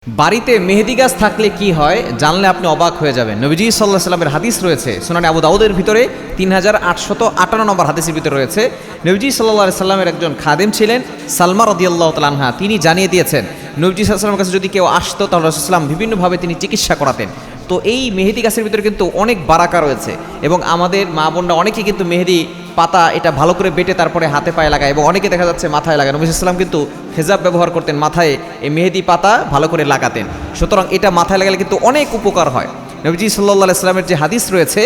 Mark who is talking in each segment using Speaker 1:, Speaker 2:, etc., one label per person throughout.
Speaker 1: বাড়িতে মেহেদি গাছ থাকলে কি হয় জানলে আপনি অবাক হয়ে যাবেন। নবীজি সাল্লাল্লাহু আলাইহি সাল্লামের হাদিস রয়েছে সুনানে আবু দাউদের ভিতরে 3858 নম্বর হাদিসের ভিতরে রয়েছে। নবীজি সাল্লাল্লাহু আলাইহি সাল্লামের একজন খাদেম ছিলেন সালমা রাদিয়াল্লাহু তাআলা আনহা, তিনি জানিয়ে দিয়েছেন নবীজি সাল্লাল্লাহু আলাইহি সাল্লামের কাছে যদি কেউ আসতো তাহলে রাসূলুল্লাহ সাল্লাল্লাহু আলাইহি ওয়াসাল্লাম বিভিন্নভাবে তিনি চিকিৎসা করাতেন। তো এই মেহেদি গাছের ভিতরে কিন্তু অনেক বারাকা রয়েছে এবং আমাদের মা বোনরা অনেকেই কিন্তু মেহেদি পাতা এটা ভালো করে বেটে তারপরে হাতে পায়ে লাগায় এবং অনেকে দেখা যাচ্ছে মাথায় লাগায়। নবী সাল্লাল্লাহু আলাইহি ওয়াসাল্লাম কিন্তু হেজাব ব্যবহার করতেন, মাথায় এই মেহেদি পাতা ভালো করে লাগাতেন। সুতরাং এটা মাথায় লাগালে কিন্তু অনেক উপকার হয়। নবীজি সাল্লাল্লাহু আলাইহি ওয়াসাল্লামের যে হাদিস রয়েছে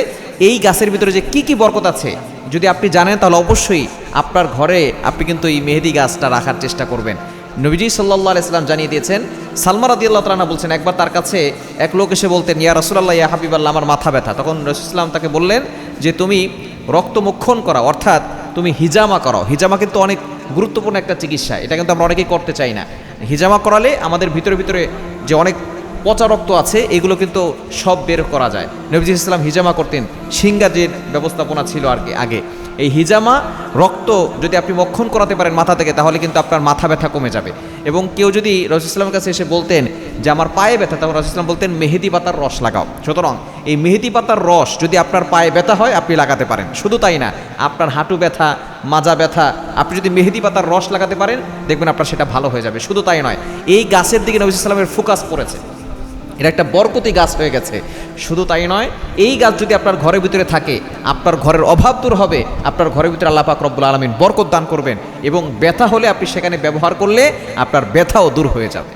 Speaker 1: এই গাছের ভিতরে যে কি কি বরকত আছে যদি আপনি জানেন তাহলে অবশ্যই আপনার ঘরে আপনি কিন্তু এই মেহেদি গাছটা রাখার চেষ্টা করবেন। নবীজি সাল্লাল্লাহু আলাইহি ওয়াসাল্লাম জানিয়ে দিয়েছেন, সালমা রাদিয়াল্লাহু তাআলা বলছেন একবার তার কাছে এক লোক এসে বলতেন, ইয়া রাসূলুল্লাহ ইয়া হাবিবাল্লাহ, আমার মাথা ব্যথা। তখন রাসূলুল্লাহ সাল্লাম তাকে বললেন যে তুমি রক্তমুক্ষণ করা, অর্থাৎ তুমি হিজামা করো। হিজামা কিন্তু অনেক গুরুত্বপূর্ণ একটা চিকিৎসা, এটা কিন্তু আমরা অনেকেই করতে চাই না। হিজামা করালে আমাদের ভিতরে ভিতরে যে অনেক পচা রক্ত আছে এগুলো কিন্তু সব বের করা যায়। নবীজি সাল্লাম হিজামা করতেন, সিঙ্গাজের ব্যবস্থাপনা ছিল আর কি আগে। এই হিজামা রক্ত যদি আপনি মক্ষণ করাতে পারেন মাথা থেকে তাহলে কিন্তু আপনার মাথা ব্যথা কমে যাবে। এবং কেউ যদি রাসূলুল্লাহ সাল্লামের কাছে এসে বলতেন যে আমার পায়ে ব্যথা, তখন রাসূলুল্লাহ সাল্লাম বলতেন মেহেদি পাতার রস লাগাও। সুতরাং এই মেহেদি পাতার রস যদি আপনার পায়ে ব্যথা হয় আপনি লাগাতে পারেন। শুধু তাই না, আপনার হাঁটু ব্যথা, মাজা ব্যথা, আপনি যদি মেহেদি পাতার রস লাগাতে পারেন দেখবেন আপনার সেটা ভালো হয়ে যাবে। শুধু তাই নয়, এই গাছের দিকে নবী সাল্লাল্লাহু আলাইহি ওয়াসাল্লামের ফোকাস পড়েছে, এটা একটা বরকতি গাছ হয়ে গেছে। শুধু তাই নয়, এই গাছ যদি আপনার ঘরের ভিতরে থাকে আপনার ঘরের অভাব দূর হবে, আপনার ঘরের ভিতরে আল্লাহ পাক রব্বুল আলামিন বরকত দান করবেন এবং ব্যথা হলে আপনি সেখানে ব্যবহার করলে আপনার ব্যথাও দূর হয়ে যাবে।